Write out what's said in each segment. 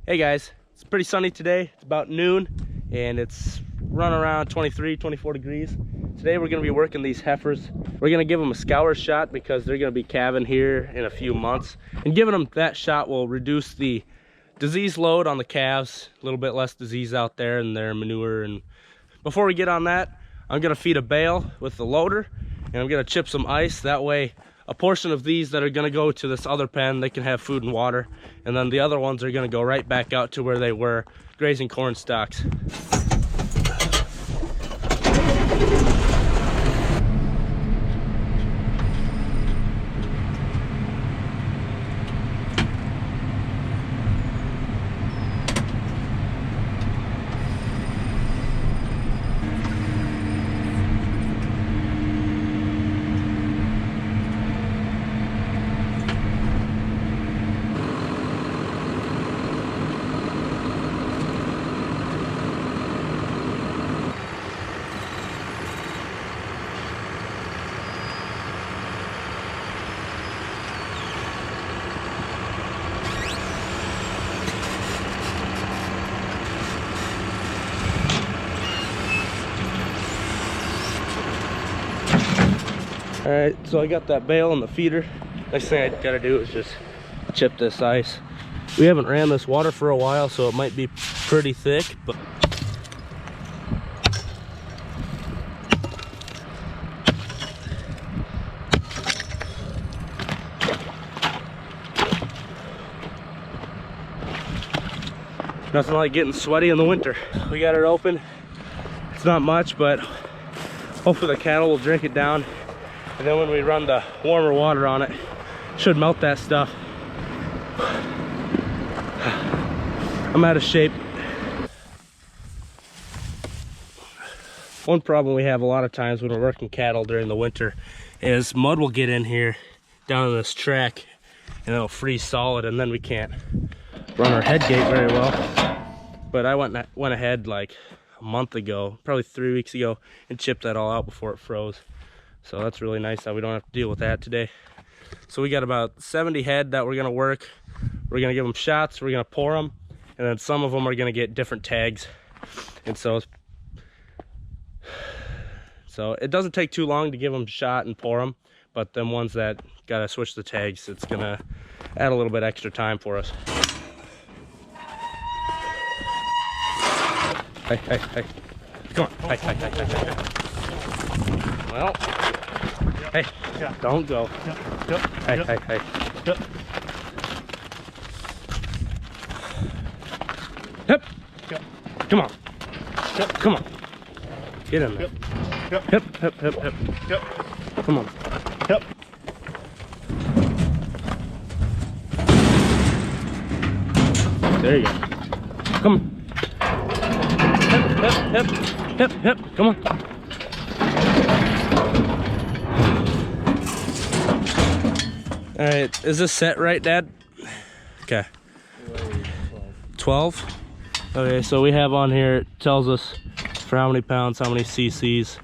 Hey guys, it's pretty sunny today. It's about noon and it's running around 23, 24 degrees. Today we're going to be working these heifers. We're going to give them a scour shot because they're going to be calving here in a few months. And giving them that shot will reduce the disease load on the calves, a little bit less disease out there in their manure. And before we get on that, I'm going to feed a bale with the loader and I'm going to chip some ice. That way a portion of these that are going to go to this other pen, they can have food and water, and then the other ones are going to go right back out to where they were grazing corn stalks. All right, so I got that bale and the feeder. Next thing I gotta do is just chip this ice. We haven't ran this water for a while, so it might be pretty thick, but nothing like getting sweaty in the winter. We got it open. It's not much, but hopefully the cattle will drink it down. And then when we run the warmer water on it, should melt that stuff. I'm out of shape. One problem we have a lot of times when we're working cattle during the winter is mud will get in here down in this track and it'll freeze solid, and then we can't run our head gate very well. But I went ahead like a month ago, probably 3 weeks ago, and chipped that all out before it froze. So that's really nice that we don't have to deal with that today. So we got about 70 head that we're gonna work. We're gonna give them shots, we're gonna pour them, and then some of them are gonna get different tags. And so it doesn't take too long to give them a shot and pour them, but them ones that gotta switch the tags, it's gonna add a little bit extra time for us. Hey, hey, hey. Come on. Hey, hey, hey, hey, hey. Well, hey, don't go. Hey, hey, hey. Hip. Come on. Come on. Get in there. Hip, hip, hip, hip. Come on. Hip. There you go. Come on. Hip, hip, hip, hip. Come on. All right, is this set right, Dad? Okay. 12? Okay, so we have on here, it tells us for how many pounds, how many cc's,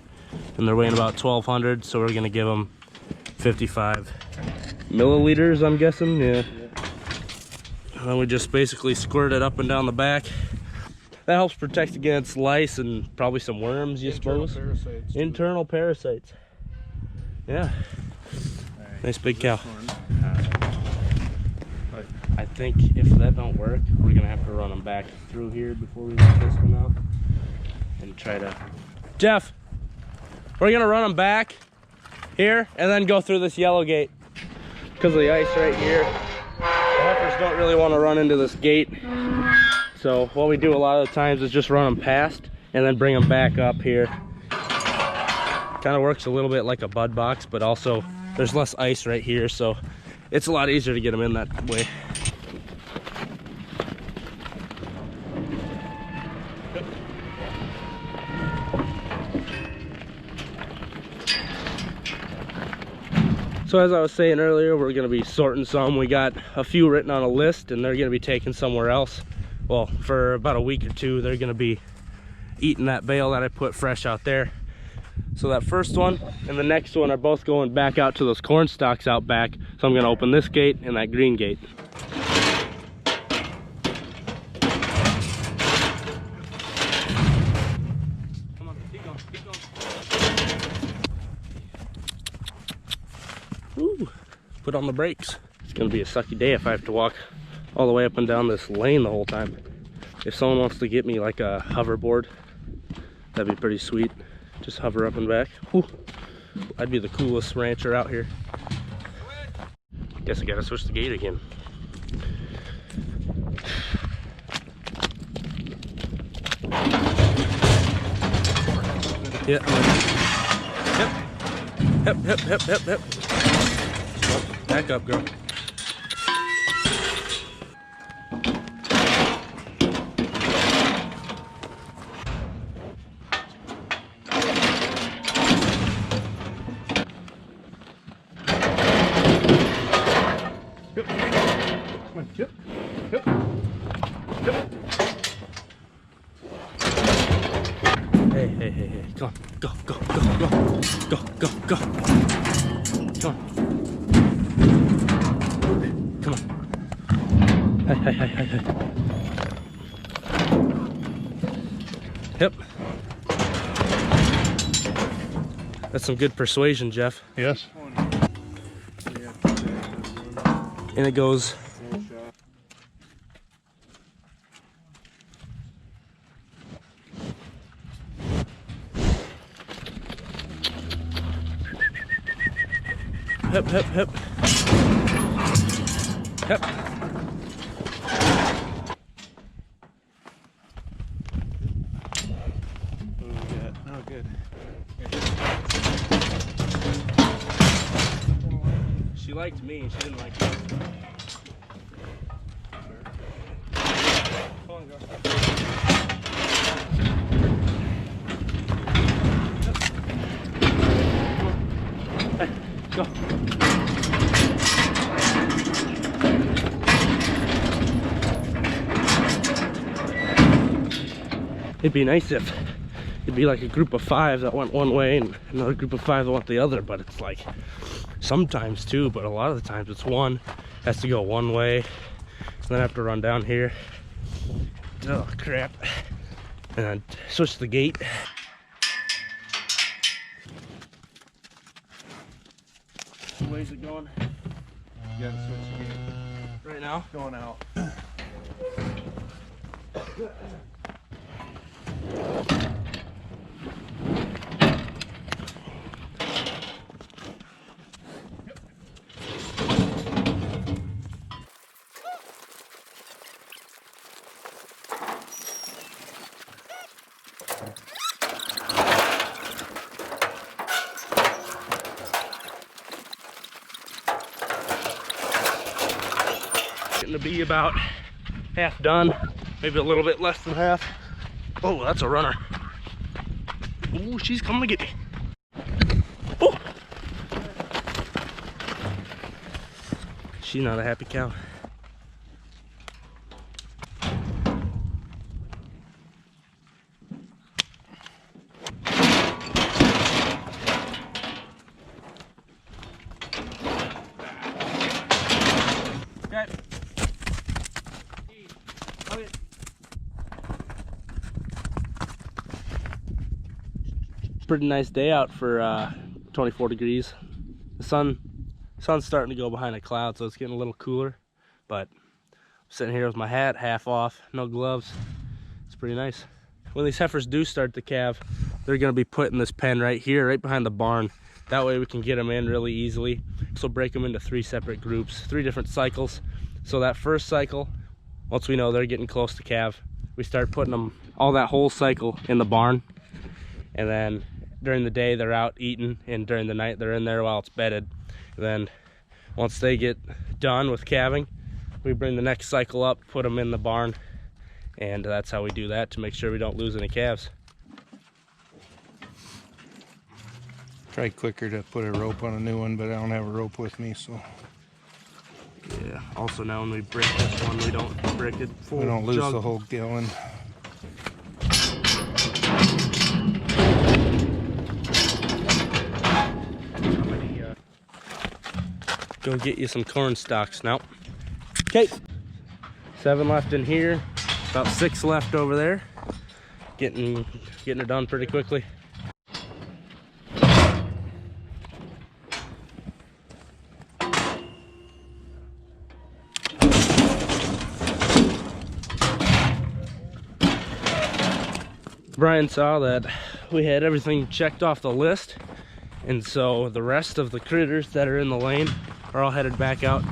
and they're weighing about 1,200, so we're gonna give them 55 milliliters, I'm guessing, yeah. And then we just basically squirt it up and down the back. That helps protect against lice and probably some worms, you suppose? Parasites. Internal parasites. Yeah. Right, nice big cow. I think if that don't work, we're gonna have to run them back through here before we let this one out and try to. Jeff, we're gonna run them back here and then go through this yellow gate because of the ice right here. The heifers don't really want to run into this gate, so what we do a lot of the times is just run them past and then bring them back up here. Kind of works a little bit like a bud box, but also there's less ice right here, so it's a lot easier to get them in that way. So as I was saying earlier, we're going to be sorting some. We got a few written on a list and they're going to be taken somewhere else. Well, for about a week or two, they're going to be eating that bale that I put fresh out there. So that first one and the next one are both going back out to those corn stalks out back. So I'm going to open this gate and that green gate. put on the brakes. It's gonna be a sucky day if I have to walk all the way up and down this lane the whole time. If someone wants to get me like a hoverboard, that'd be pretty sweet. Just hover up and back. Whew. I'd be the coolest rancher out here. Guess I gotta switch the gate again. Yep. Yep. Back up, girl. Hey, come on, go. Come on. Hey. Yep. That's some good persuasion, Jeff. Yes. And it goes. Hep. What do we got? Oh, good. She liked me, she didn't like you. Come on, girl. Hey, go. It'd be nice if it'd be like a group of 5 that went one way and another group of 5 that went the other, but it's like sometimes 2, but a lot of the times it's one has to go one way and then I have to run down here. Oh crap. And then switch the gate. Where's it going? You gotta switch the gate. Right now? Going out. Getting to be about half done, maybe a little bit less than half. Oh, that's a runner. Oh, she's coming to get me. Oh, she's not a happy cow. Pretty nice day out for 24 degrees. The sun's starting to go behind a cloud, so it's getting a little cooler, but I'm sitting here with my hat half off, no gloves. It's pretty nice. When these heifers do start to calve, they're going to be put in this pen right here, right behind the barn. That way we can get them in really easily. So break them into 3 separate groups, 3 different cycles. So that first cycle, once we know they're getting close to calve, we start putting them all that whole cycle in the barn, and then during the day they're out eating, and during the night they're in there while it's bedded. And then once they get done with calving, we bring the next cycle up, put them in the barn, and that's how we do that to make sure we don't lose any calves. Tried quicker to put a rope on a new one, but I don't have a rope with me, so. Yeah, also now when we brick this one, we don't brick it full. We don't lose the whole gallon. Go get you some corn stalks now. Okay, 7 left in here, about 6 left over there. Getting it done pretty quickly. Brian saw that we had everything checked off the list, and so the rest of the critters that are in the lane are all headed back out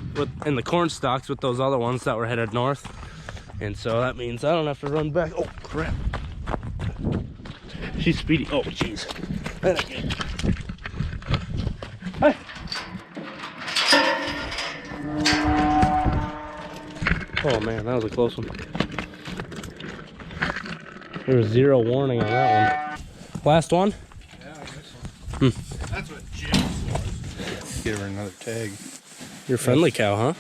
in the corn stalks with those other ones that were headed north. And so that means I don't have to run back. Oh crap, she's speedy. Oh jeez. Hey. Oh man, that was a close one. There was zero warning on that one. Last one? Yeah, I guess so. That's what Jim was. Give her another tag. You're a friendly cow, huh?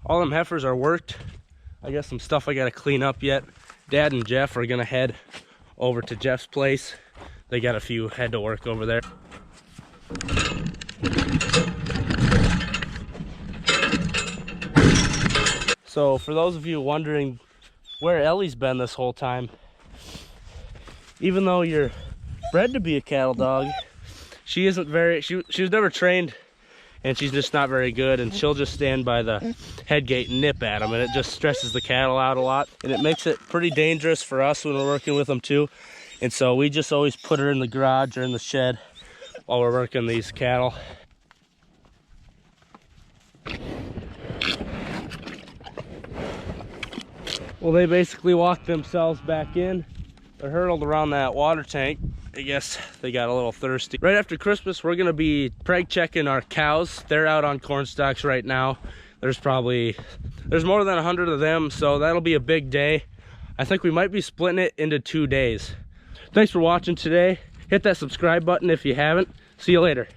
All them heifers are worked. I got some stuff I gotta clean up yet. Dad and Jeff are gonna head over to Jeff's place. They got a few head to work over there. So for those of you wondering where Ellie's been this whole time, even though you're bred to be a cattle dog, she isn't very, she was never trained, and she's just not very good, and she'll just stand by the head gate and nip at them, and it just stresses the cattle out a lot, and it makes it pretty dangerous for us when we're working with them too. And so we just always put her in the garage or in the shed while we're working these cattle. Well, they basically walked themselves back in. They're hurtled around that water tank. I guess they got a little thirsty. Right after Christmas, we're gonna be preg checking our cows. They're out on corn stalks right now. There's more than 100 of them, so that'll be a big day. I think we might be splitting it into 2 days. Thanks for watching today. Hit that subscribe button if you haven't. See you later.